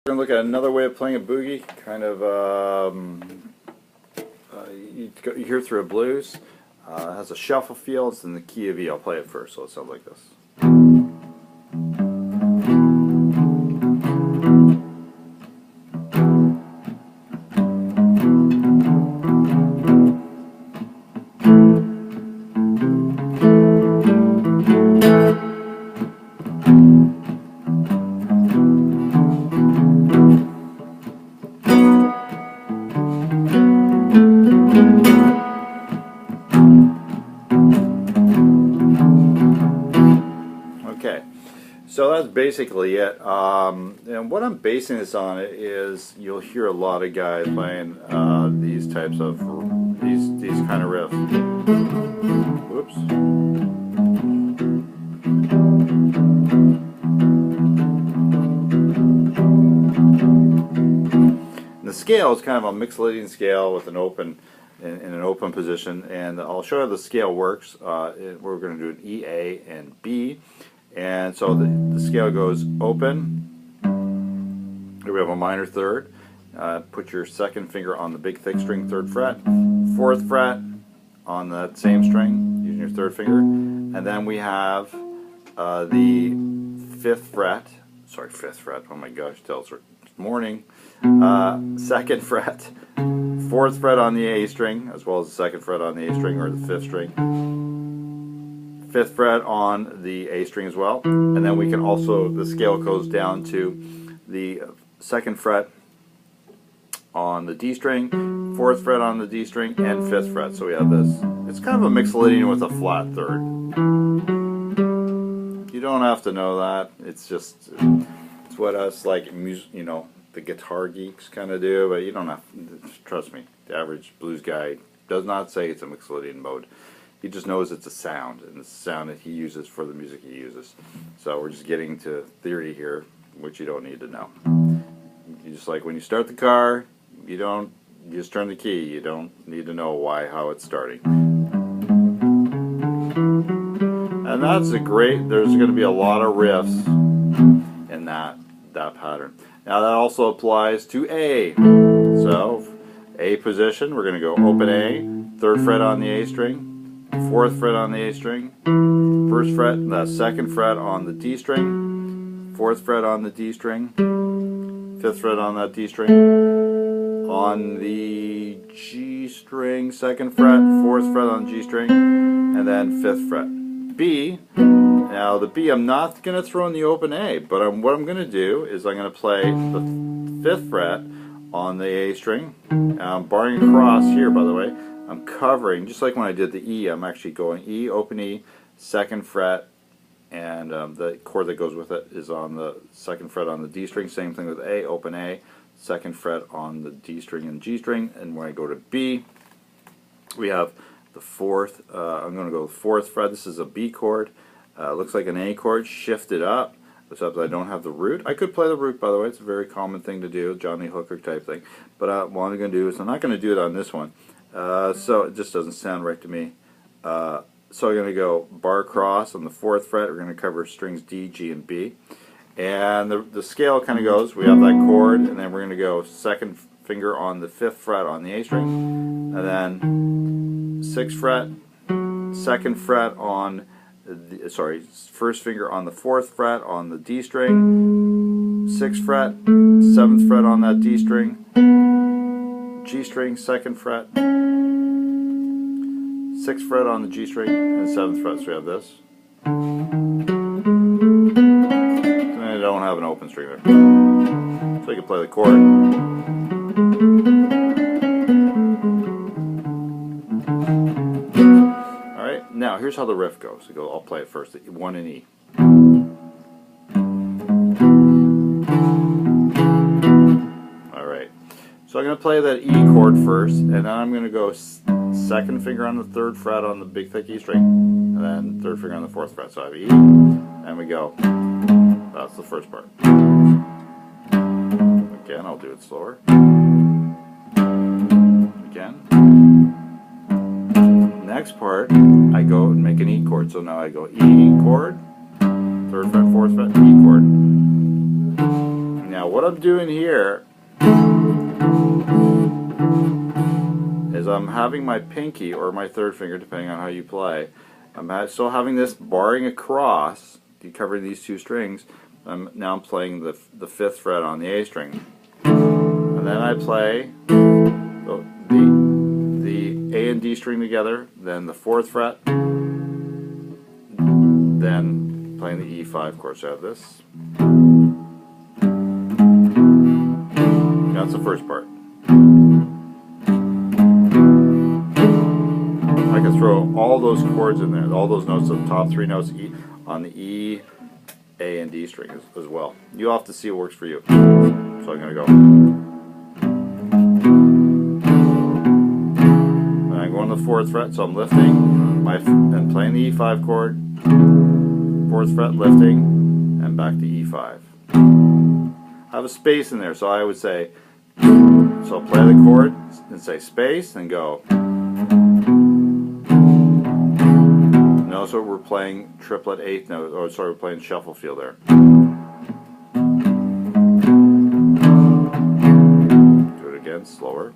We're going to look at another way of playing a boogie, kind of, you hear through a blues. It has a shuffle feel, it's in the key of E. I'll play it first, so it sounds like this. Okay, so that's basically it. And what I'm basing this on is you'll hear a lot of guys playing these types of these kind of riffs. Whoops. And the scale is kind of a Mixolydian scale with an open in an open position, and I'll show you how the scale works. We're going to do an E, A, and B. And so the scale goes open. Here we have a minor third. Put your second finger on the big thick string, 3rd fret, 4th fret on that same string using your 3rd finger, and then we have the 5th fret. Sorry, 5th fret. Oh my gosh, till it's morning. 2nd fret, 4th fret on the A string, as well as the 2nd fret on the A string or the 5th string. 5th fret on the A string as well, and then we can also, the scale goes down to the 2nd fret on the D string, 4th fret on the D string, and 5th fret. So we have this. It's kind of a Mixolydian with a flat 3rd. You don't have to know that. It's just, it's what us like you know, the guitar geeks kind of do, but you don't have. Trust me, the average blues guy does not say it's a Mixolydian mode. He just knows it's a sound, and it's a sound that he uses for the music he uses. So we're just getting to theory here, which you don't need to know. You just like when you start the car, you just turn the key. You don't need to know how it's starting. And that's there's going to be a lot of riffs in that pattern. Now that also applies to A. So A position, we're going to go open A, 3rd fret on the A string, 4th fret on the A string, 1st fret, the 2nd fret on the D string, 4th fret on the D string, 5th fret on that D string, on the G string, 2nd fret, 4th fret on G string, and then 5th fret. B, now the B I'm not going to throw in the open A, but what I'm going to do is I'm going to play the 5th fret on the A string. I'm barring across here, by the way. I'm covering, just like when I did the E, I'm actually going E, open E, 2nd fret, and the chord that goes with it is on the 2nd fret on the D string. Same thing with A, open A, 2nd fret on the D string and G string. And when I go to B, we have the 4th, I'm going to go with 4th fret. This is a B chord. Looks like an A chord, shifted up. Except I don't have the root. I could play the root, by the way. It's a very common thing to do, Johnny Hooker type thing. But what I'm going to do is I'm not going to do it on this one. So it just doesn't sound right to me. So I'm going to go bar cross on the 4th fret. We're going to cover strings D, G, and B. And the scale kind of goes, we have that chord, and then we're going to go 2nd finger on the 5th fret on the A string, and then 6th fret, 2nd fret on the, 1st finger on the 4th fret on the D string, 6th fret, 7th fret on that D string, G string, 2nd fret, 6th fret on the G string, and 7th fret. So we have this. And I don't have an open string there. So you can play the chord. Alright, now here's how the riff goes. I'll play it first. 1 in E. So I'm going to play that E chord first, and then I'm going to go 2nd finger on the 3rd fret on the big thick E string, and then 3rd finger on the 4th fret. So I have E, and we go. That's the first part. Again, I'll do it slower. Again. Next part, I go and make an E chord. So now I go E chord, 3rd fret, 4th fret, E chord. Now what I'm doing here is I'm having my pinky or my third finger, depending on how you play. I'm still having this barring across, covering these two strings. Now I'm playing the 5th fret on the A string, and then I play the A and D string together, then the 4th fret, then playing the E5 chord. So I have this. That's the first part. I can throw all those chords in there, all those notes, the top 3 notes on the E, A, and D string as well. You'll have to see what works for you. So I'm going to go. And I go on the 4th fret, so I'm lifting and playing the E5 chord, 4th fret lifting, and back to E5. I have a space in there, so I would say, so I'll play the chord and say space and go. Notice what we're playing triplet 8th note, or sorry, we're playing shuffle feel there. Do it again, slower.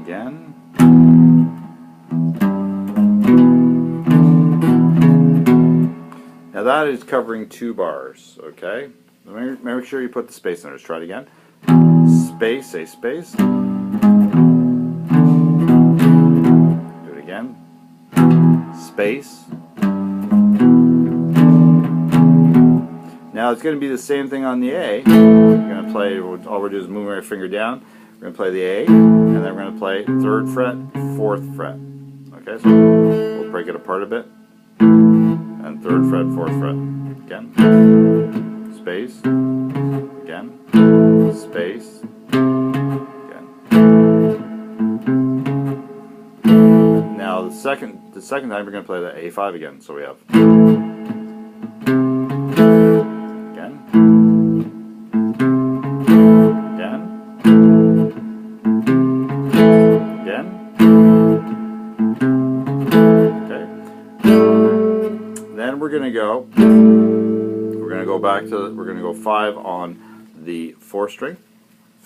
Again. Now that is covering 2 bars, okay? Make sure you put the space in there. Let's try it again. Space, say space. Do it again. Space. Now it's going to be the same thing on the A. We're going to play, all we're doing is moving our finger down. We're going to play the A, and then we're going to play 3rd fret, 4th fret. Okay, so we'll break it apart a bit. And 3rd fret, 4th fret. Again. Space. Again. Space. Again. Now the second time we're going to play the A5 again. So we have again. Again. Again. Then we're going to go 5 on the 4th string,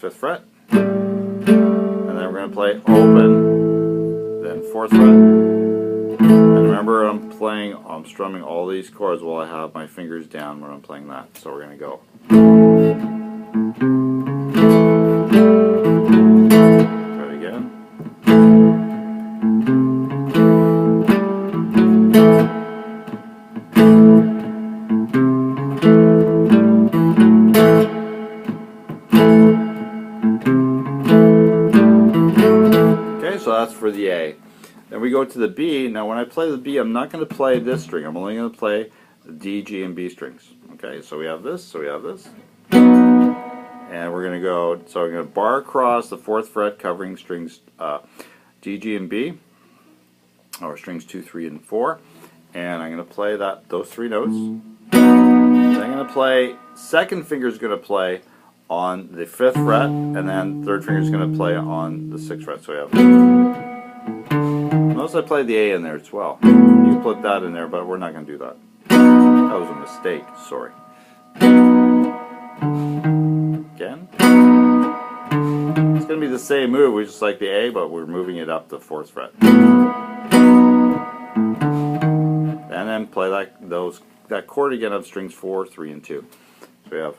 5th fret, and then we're going to play open, then 4th fret, and remember I'm strumming all these chords while I have my fingers down when I'm playing that, so we're going to go. Try it again. So that's for the A. Then we go to the B. Now when I play the B, I'm not going to play this string. I'm only going to play the D, G, and B strings. Okay, so we have this, so we have this. And we're going to go, so I'm going to bar across the 4th fret covering strings D, G, and B, or strings 2, 3, and 4. And I'm going to play those 3 notes. Then I'm going to play, second finger is going to play on the 5th fret, and then 3rd finger is going to play on the 6th fret. So we have. Notice I played the A in there as well. You can put that in there, but we're not going to do that. That was a mistake. Sorry. Again. It's going to be the same move. We just like the A, but we're moving it up the 4th fret. And then play that chord again of strings 4, 3, and 2. So we have.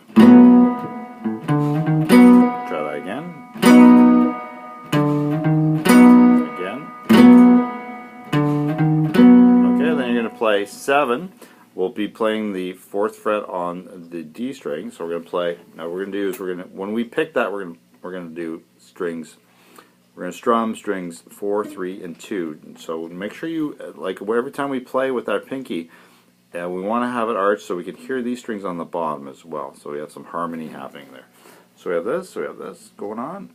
Try that again. Again. Okay, then you're going to play 7. We'll be playing the 4th fret on the D string. So we're going to play. Now what we're going to do is when we pick that, we're going to do strings. We're going to strum strings 4, 3, and 2. So make sure you every time we play with our pinky. We want to have it arched so we can hear these strings on the bottom as well. So we have some harmony happening there. So we have this going on.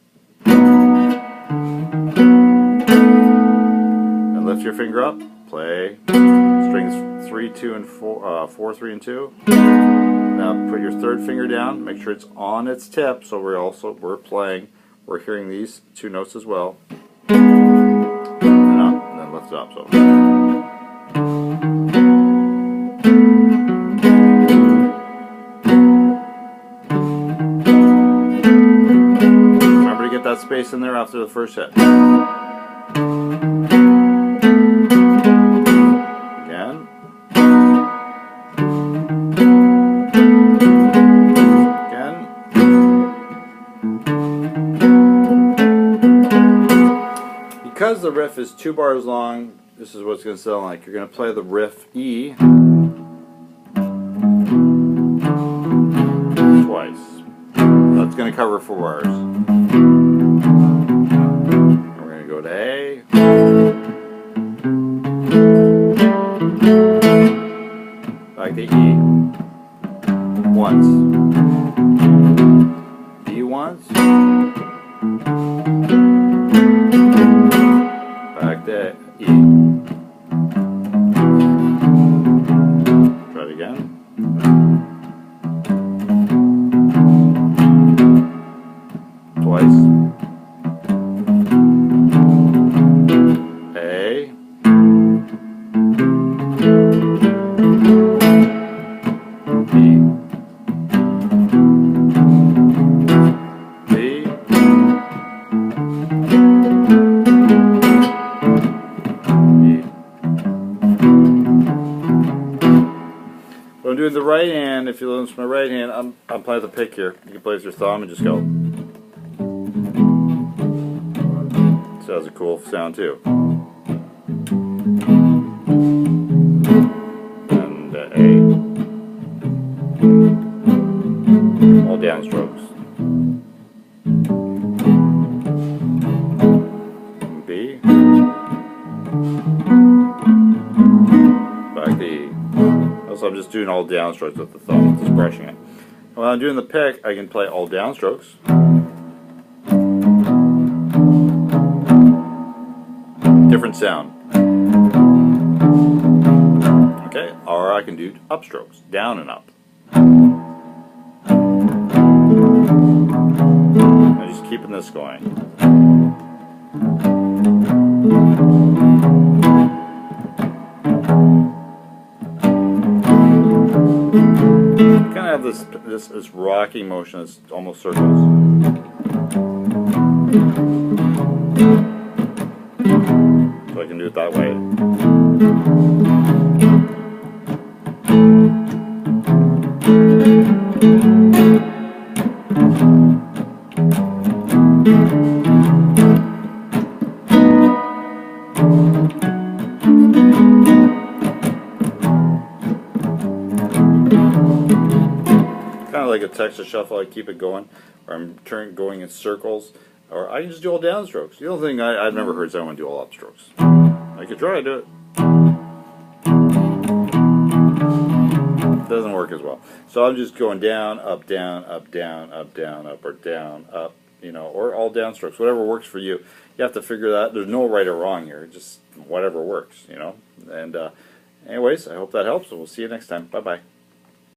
And lift your finger up, play strings 3, 2, and 4, 4, 3, and 2. Now put your 3rd finger down, make sure it's on its tip, so we're hearing these 2 notes as well. And up, and then lift it up. So. space in there after the first hit. Again. Again. Because the riff is 2 bars long, this is what it's going to sound like. You're going to play the riff E twice. That's going to cover 4 bars. And we're going to go to A. Back to E. Once. E once. Back to E. Try it again. Twice. A. B. B. I'm doing the right hand. If you listen to my right hand, I'm playing the pick here. You can play with your thumb and just go. So that's a cool sound too. And A. All downstrokes. B. Back to E. So I'm just doing all downstrokes with the thumb, just brushing it. And when I'm doing the pick, I can play all downstrokes. Different sound. Okay, or I can do upstrokes, down and up. I'm just keeping this going. Kind of have this rocking motion. It's almost circles. So I can do it that way. Kind of like a Texas shuffle. I keep it going, or I'm going in circles, or I can just do all downstrokes. The only thing I've never heard someone do all upstrokes. I could try to do it. It doesn't work as well. So I'm just going down, up, down, up, down, up, down, up, or down, up, you know, or all downstrokes. Whatever works for you. You have to figure that. There's no right or wrong here. Just whatever works, you know. And anyways, I hope that helps, and we'll see you next time. Bye-bye.